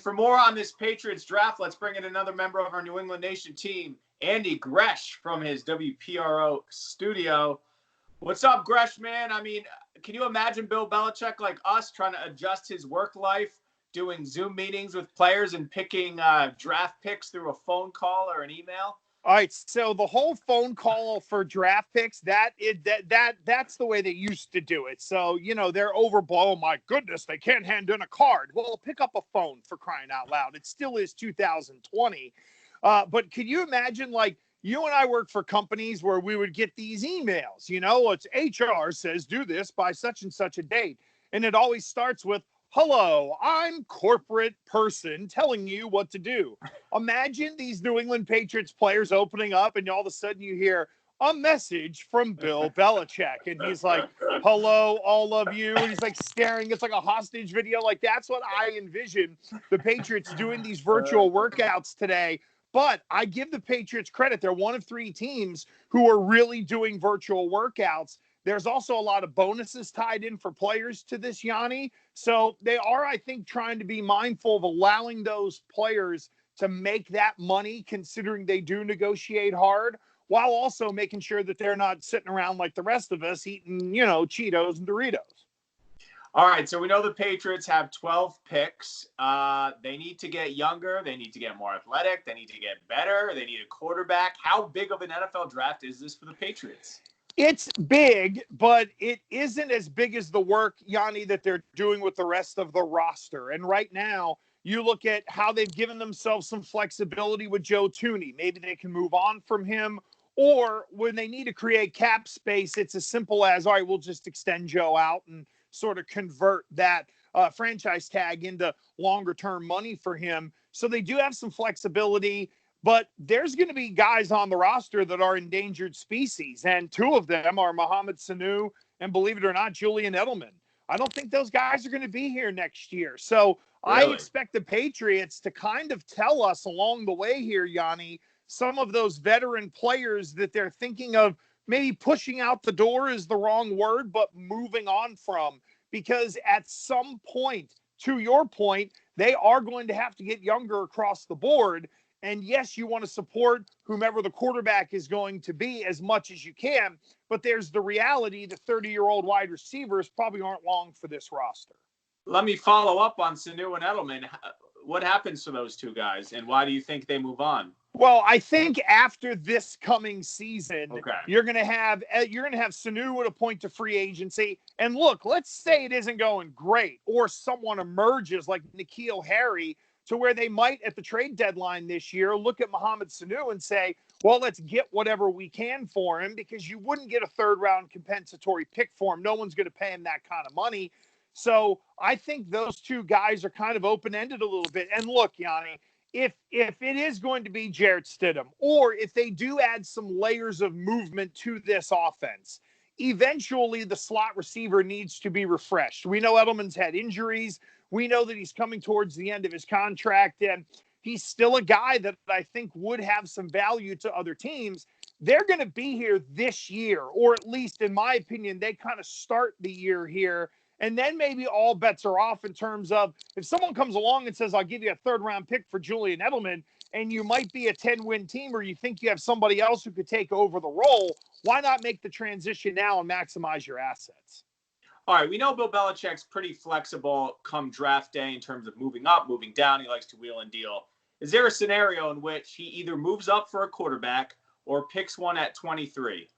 And for more on this Patriots draft, let's bring in another member of our New England Nation team, Andy Gresh from his WPRO studio. What's up, Gresh, man? I mean, can you imagine Bill Belichick like us trying to adjust his work life, doing Zoom meetings with players and picking draft picks through a phone call or an email? All right, so the whole phone call for draft picks, that's the way they used to do it. So, they're overblown. My goodness, they can't hand in a card. Well, pick up a phone, for crying out loud. It still is 2020. But could you imagine, like, you and I work for companies where we would get these emails, it's HR says do this by such and such a date. And it always starts with, hello, I'm corporate person telling you what to do. Imagine these New England Patriots players opening up and all of a sudden you hear a message from Bill Belichick. And he's like, hello, all of you. And he's like staring. It's like a hostage video. Like, that's what I envision the Patriots doing these virtual workouts today. But I give the Patriots credit. They're one of three teams who are really doing virtual workouts. There's also a lot of bonuses tied in for players to this, Yanni. So they are, I think, trying to be mindful of allowing those players to make that money, considering they do negotiate hard, while also making sure that they're not sitting around like the rest of us eating, Cheetos and Doritos. All right, so we know the Patriots have 12 picks. They need to get younger. They need to get more athletic. They need to get better. They need a quarterback. How big of an NFL draft is this for the Patriots? It's big, but it isn't as big as the work, Yanni, that they're doing with the rest of the roster. And right now, you look at how they've given themselves some flexibility with Joe Thuney. Maybe they can move on from him. Or when they need to create cap space, it's as simple as, all right, we'll just extend Joe out and sort of convert that franchise tag into longer-term money for him. So they do have some flexibility. But there's going to be guys on the roster that are endangered species, and two of them are Mohamed Sanu and, believe it or not, Julian Edelman. I don't think those guys are going to be here next year. So really? I expect the Patriots to kind of tell us along the way here, Yanni, some of those veteran players that they're thinking of maybe pushing out the door is the wrong word, but moving on from. Because at some point, to your point, they are going to have to get younger across the board. And yes, you want to support whomever the quarterback is going to be as much as you can, but there's the reality that 30-year-old wide receivers probably aren't long for this roster. Let me follow up on Sanu and Edelman. What happens to those two guys, and why do you think they move on? Well, I think after this coming season, you're going to have Sanu at a point to free agency. And look, let's say it isn't going great, or someone emerges like N'Keal Harry, to where they might, at the trade deadline this year, look at Mohamed Sanu and say, well, let's get whatever we can for him, because you wouldn't get a third-round compensatory pick for him. No one's going to pay him that kind of money. So I think those two guys are kind of open-ended a little bit. And look, Yanni, if it is going to be Jarrett Stidham, or if they do add some layers of movement to this offense, eventually the slot receiver needs to be refreshed. We know Edelman's had injuries. We know that he's coming towards the end of his contract, and he's still a guy that I think would have some value to other teams. They're going to be here this year, or at least, in my opinion, they kind of start the year here, and then maybe all bets are off in terms of if someone comes along and says, I'll give you a third-round pick for Julian Edelman, and you might be a 10-win team, or you think you have somebody else who could take over the role, why not make the transition now and maximize your assets? All right, we know Bill Belichick's pretty flexible come draft day in terms of moving up, moving down. He likes to wheel and deal. Is there a scenario in which he either moves up for a quarterback or picks one at 23?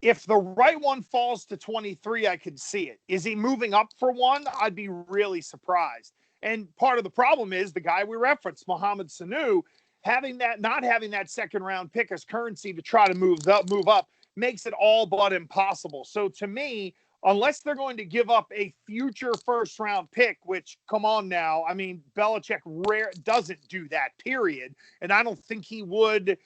If the right one falls to 23, I could see it. Is he moving up for one? I'd be really surprised. And part of the problem is the guy we referenced, Mohamed Sanu, not having that second-round pick as currency to try to move up makes it all but impossible. So to me, unless they're going to give up a future first-round pick, which, come on now, I mean, Belichick doesn't do that, period. And I don't think he would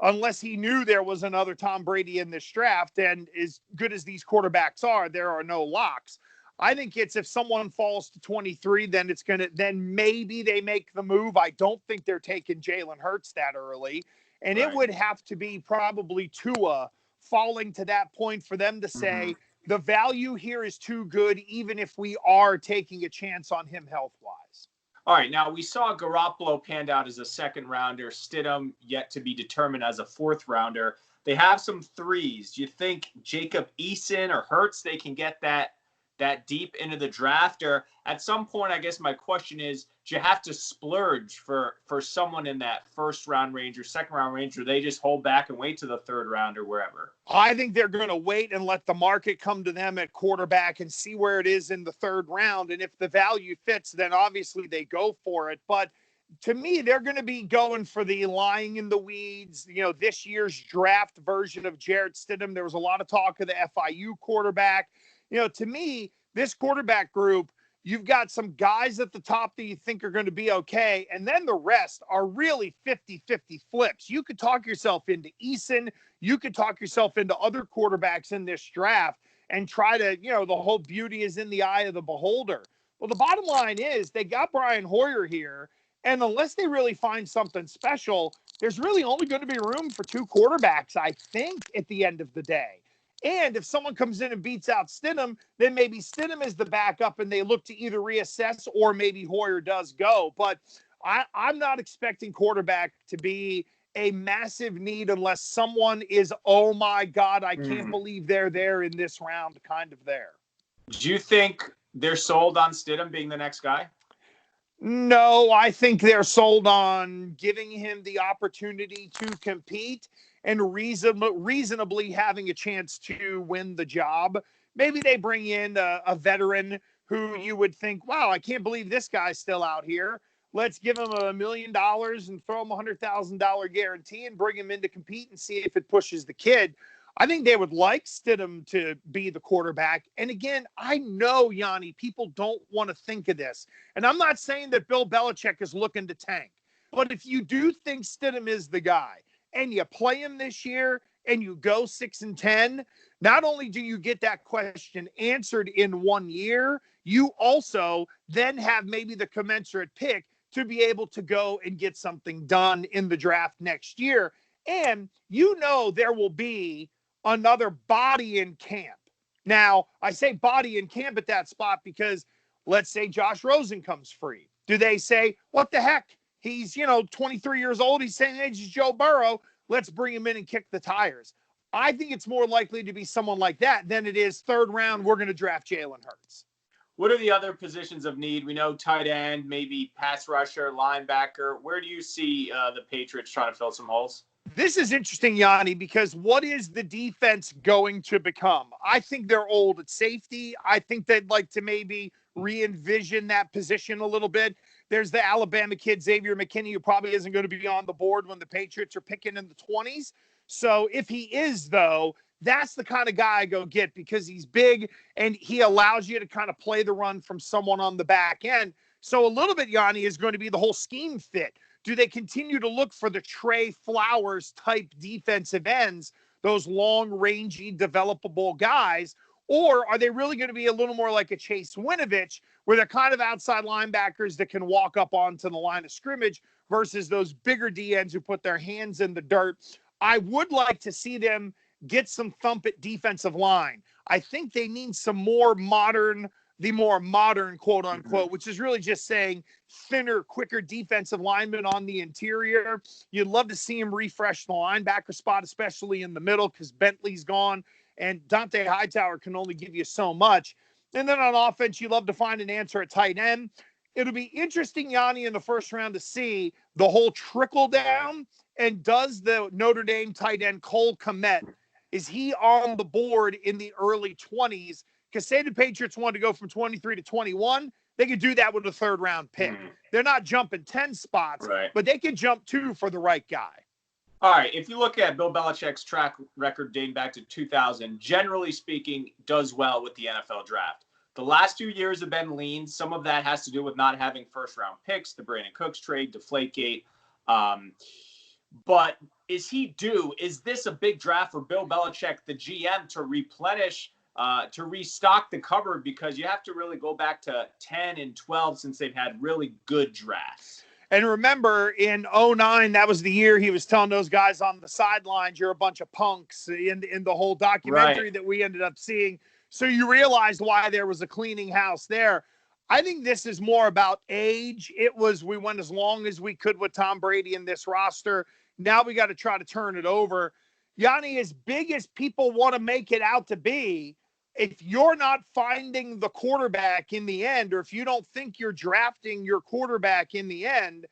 unless he knew there was another Tom Brady in this draft. And as good as these quarterbacks are, there are no locks. I think it's if someone falls to 23, then maybe they make the move. I don't think they're taking Jalen Hurts that early. And It would have to be probably Tua falling to that point for them to say, the value here is too good, even if we are taking a chance on him health-wise. All right, now we saw Garoppolo panned out as a second rounder, Stidham yet to be determined as a fourth rounder. They have some threes. Do you think Jacob Eason or Hurts, they can get that deep into the draft? Or at some point, I guess my question is, do you have to splurge for someone in that first round range or second round range, or they just hold back and wait to the third round or wherever? I think they're going to wait and let the market come to them at quarterback and see where it is in the third round. And if the value fits, then obviously they go for it. But to me, they're going to be going for the lying in the weeds. This year's draft version of Jarrett Stidham, there was a lot of talk of the FIU quarterback. To me, this quarterback group, you've got some guys at the top that you think are going to be okay, and then the rest are really 50-50 flips. You could talk yourself into Eason. You could talk yourself into other quarterbacks in this draft and try to, the whole beauty is in the eye of the beholder. Well, the bottom line is they got Brian Hoyer here, and unless they really find something special, there's really only going to be room for two quarterbacks, I think, at the end of the day. And if someone comes in and beats out Stidham, then maybe Stidham is the backup and they look to either reassess or maybe Hoyer does go. But I'm not expecting quarterback to be a massive need unless someone is, oh my God, I can't believe they're there in this round, kind of there. Do you think they're sold on Stidham being the next guy? No, I think they're sold on giving him the opportunity to compete and reasonably having a chance to win the job. Maybe they bring in a veteran who you would think, wow, I can't believe this guy's still out here. Let's give him $1 million and throw him $100,000 guarantee and bring him in to compete and see if it pushes the kid. I think they would like Stidham to be the quarterback. And again, I know, Yanni, people don't want to think of this. And I'm not saying that Bill Belichick is looking to tank. But if you do think Stidham is the guy and you play him this year and you go 6-10, not only do you get that question answered in 1 year, you also then have maybe the commensurate pick to be able to go and get something done in the draft next year. And there will be another body in camp. Now, I say body in camp at that spot because let's say Josh Rosen comes free. Do they say, what the heck? He's, 23 years old. He's saying, hey, he's Joe Burrow. Let's bring him in and kick the tires. I think it's more likely to be someone like that than it is third round, we're going to draft Jalen Hurts. What are the other positions of need? We know tight end, maybe pass rusher, linebacker. Where do you see the Patriots trying to fill some holes? This is interesting, Yanni, because what is the defense going to become? I think they're old at safety. I think they'd like to maybe re-envision that position a little bit. There's the Alabama kid, Xavier McKinney, who probably isn't going to be on the board when the Patriots are picking in the 20s. So if he is, though, that's the kind of guy I go get because he's big and he allows you to kind of play the run from someone on the back end. So a little bit, Yanni, is going to be the whole scheme fit. Do they continue to look for the Trey Flowers type defensive ends, those long, rangy, developable guys? Or are they really going to be a little more like a Chase Winovich, where they're kind of outside linebackers that can walk up onto the line of scrimmage versus those bigger DNs who put their hands in the dirt? I would like to see them get some thump at defensive line. I think they need some more modern, quote unquote, which is really just saying thinner, quicker defensive linemen on the interior. You'd love to see him refresh the linebacker spot, especially in the middle, because Bentley's gone and Dante Hightower can only give you so much. And then on offense, you'd love to find an answer at tight end. It'll be interesting, Yanni, in the first round to see the whole trickle down. And does the Notre Dame tight end Cole Kmet, is he on the board in the early 20s? Because say the Patriots wanted to go from 23 to 21, they could do that with a third round pick. They're not jumping 10 spots, right, but they could jump 2 for the right guy. All right. If you look at Bill Belichick's track record dating back to 2000, generally speaking, does well with the NFL draft. The last 2 years have been lean. Some of that has to do with not having first round picks, the Brandon Cooks trade, Deflategate. But is he due? Is this a big draft for Bill Belichick, the GM, to replenish, to restock the cupboard? Because you have to really go back to 10 and 12 since they've had really good drafts. And remember, in 2009, that was the year he was telling those guys on the sidelines, you're a bunch of punks in the whole documentary that we ended up seeing. So you realized why there was a cleaning house there. I think this is more about age. We went as long as we could with Tom Brady in this roster. Now we got to try to turn it over. Yanni, as big as people want to make it out to be, if you're not finding the quarterback in the end, or if you don't think you're drafting your quarterback in the end,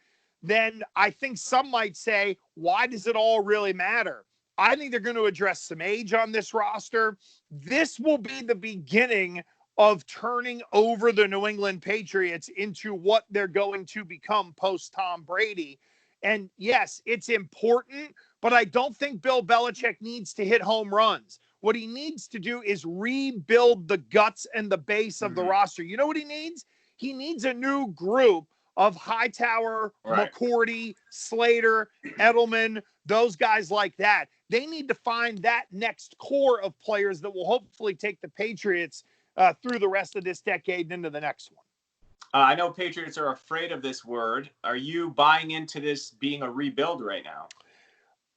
then I think some might say, why does it all really matter? I think they're going to address some age on this roster. This will be the beginning of turning over the New England Patriots into what they're going to become post Tom Brady. And yes, it's important, but I don't think Bill Belichick needs to hit home runs. What he needs to do is rebuild the guts and the base of the roster. You know what he needs? He needs a new group of Hightower, McCourty, Slater, Edelman, those guys like that. They need to find that next core of players that will hopefully take the Patriots through the rest of this decade and into the next one. I know Patriots are afraid of this word. Are you buying into this being a rebuild right now?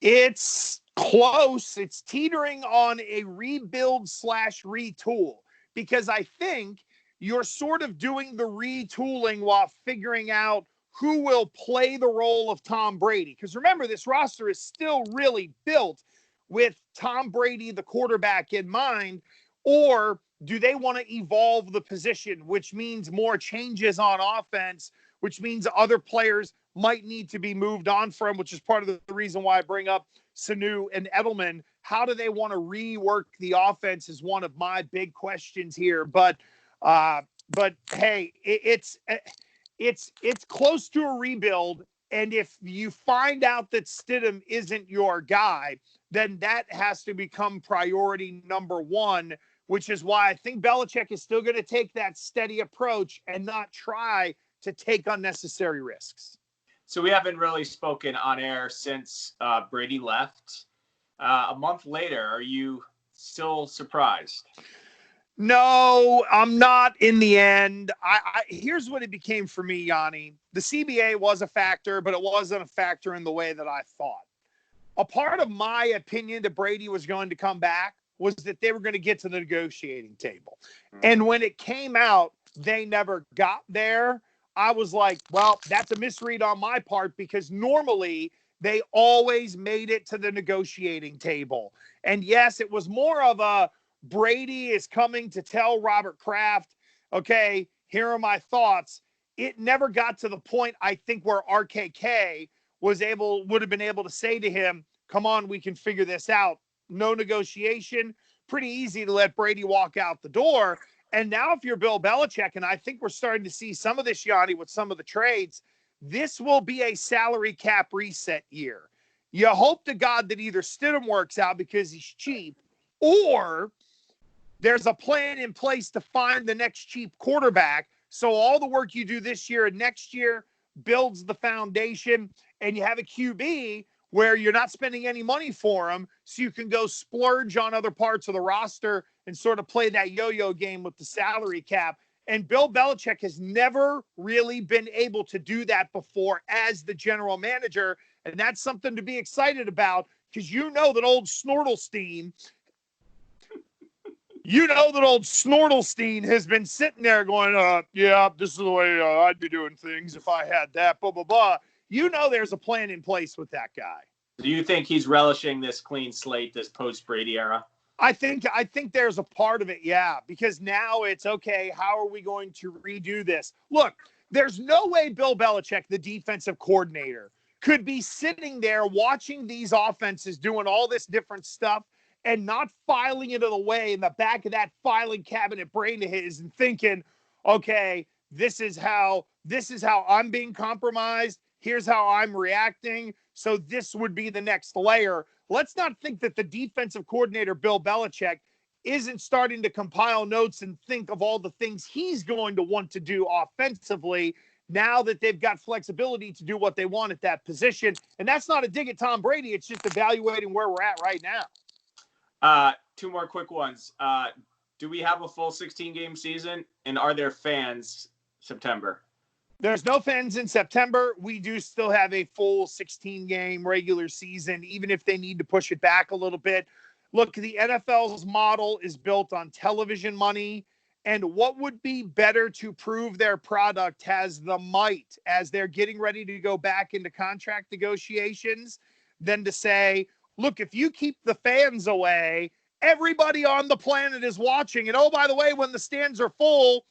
It's close. It's teetering on a rebuild/retool, because I think you're sort of doing the retooling while figuring out who will play the role of Tom Brady. Because remember, this roster is still really built with Tom Brady, the quarterback, in mind. Or do they want to evolve the position, which means more changes on offense, which means other players might need to be moved on from, which is part of the reason why I bring up Sanu and Edelman. How do they want to rework the offense is one of my big questions here. But hey, it's close to a rebuild. And if you find out that Stidham isn't your guy, then that has to become priority number one, which is why I think Belichick is still going to take that steady approach and not try to take unnecessary risks. So we haven't really spoken on air since Brady left. A month later, are you still surprised? No, I'm not in the end. Here's what it became for me, Yanni. The CBA was a factor, but it wasn't a factor in the way that I thought. A part of my opinion that Brady was going to come back was that they were going to get to the negotiating table. And when it came out, they never got there. I was like, well, that's a misread on my part, because normally they always made it to the negotiating table. And yes, it was more of a Brady is coming to tell Robert Kraft, okay, here are my thoughts. It never got to the point, I think, where RKK would have been able to say to him, come on, we can figure this out. No negotiation. Pretty easy to let Brady walk out the door. And now if you're Bill Belichick, and I think we're starting to see some of this, Yanni, with some of the trades, this will be a salary cap reset year. You hope to God that either Stidham works out because he's cheap, or there's a plan in place to find the next cheap quarterback. So all the work you do this year and next year builds the foundation, and you have a QB where you're not spending any money for him, so you can go splurge on other parts of the roster and sort of play that yo-yo game with the salary cap. And Bill Belichick has never really been able to do that before as the general manager, and that's something to be excited about, because you know that old Snortelstein has been sitting there going, yeah, this is the way I'd be doing things if I had that, blah, blah, blah. You know there's a plan in place with that guy. Do you think he's relishing this clean slate, this post-Brady era? I think there's a part of it, yeah, because now it's, okay, how are we going to redo this? Look, there's no way Bill Belichick, the defensive coordinator, could be sitting there watching these offenses doing all this different stuff and not filing it away in the back of that filing cabinet brain of his and thinking, okay, this is how I'm being compromised. Here's how I'm reacting. So this would be the next layer. Let's not think that the defensive coordinator, Bill Belichick, isn't starting to compile notes and think of all the things he's going to want to do offensively now that they've got flexibility to do what they want at that position. And that's not a dig at Tom Brady. It's just evaluating where we're at right now. Two more quick ones. Do we have a full 16-game season? And are there fans September? There's no fans in September. We do still have a full 16-game regular season, even if they need to push it back a little bit. Look, the NFL's model is built on television money And what would be better to prove their product has the might as they're getting ready to go back into contract negotiations than to say, look, if you keep the fans away, everybody on the planet is watching. And oh, by the way, when the stands are full,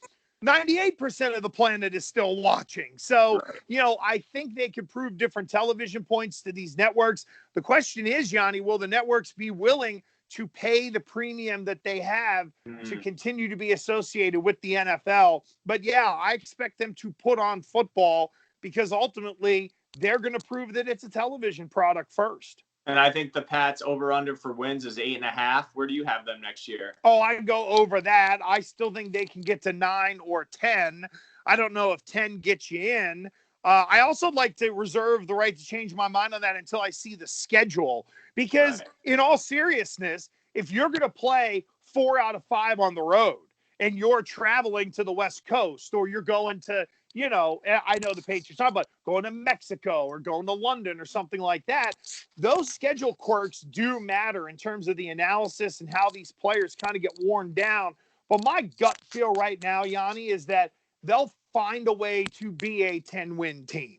98% of the planet is still watching. So, I think they could prove different television points to these networks. The question is, Yanni, will the networks be willing to pay the premium that they have to continue to be associated with the NFL? But yeah, I expect them to put on football because ultimately they're going to prove that it's a television product first. And I think the Pats over-under for wins is 8.5. Where do you have them next year? Oh, I can go over that. I still think they can get to 9 or 10. I don't know if 10 gets you in. I also like to reserve the right to change my mind on that until I see the schedule. Because in all seriousness, if you're going to play 4 out of 5 on the road and you're traveling to the West Coast or you're going to, I know the Patriots talk about going to Mexico or going to London or something like that. Those schedule quirks do matter in terms of the analysis and how these players kind of get worn down. But my gut feel right now, Yanni, is that they'll find a way to be a 10-win team.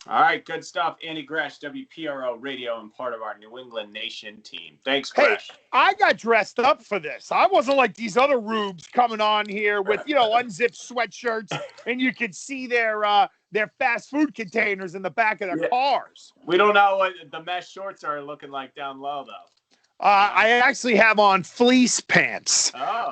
All right, good stuff. Andy Gresh, WPRO Radio, and part of our New England Nation team. Thanks, Gresh. Hey, I got dressed up for this. I wasn't like these other rubes coming on here with, unzipped sweatshirts, and you could see their fast food containers in the back of their cars. We don't know what the mesh shorts are looking like down low, though. I actually have on fleece pants. Oh,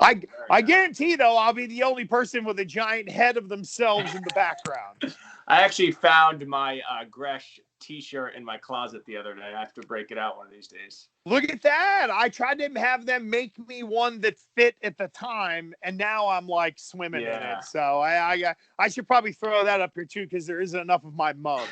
I guarantee, though, I'll be the only person with a giant head of themselves in the background. I actually found my Gresh T-shirt in my closet the other day. I have to break it out one of these days. Look at that. I tried to have them make me one that fit at the time, and now I'm like swimming in it. So I should probably throw that up here, too, because there isn't enough of my mug.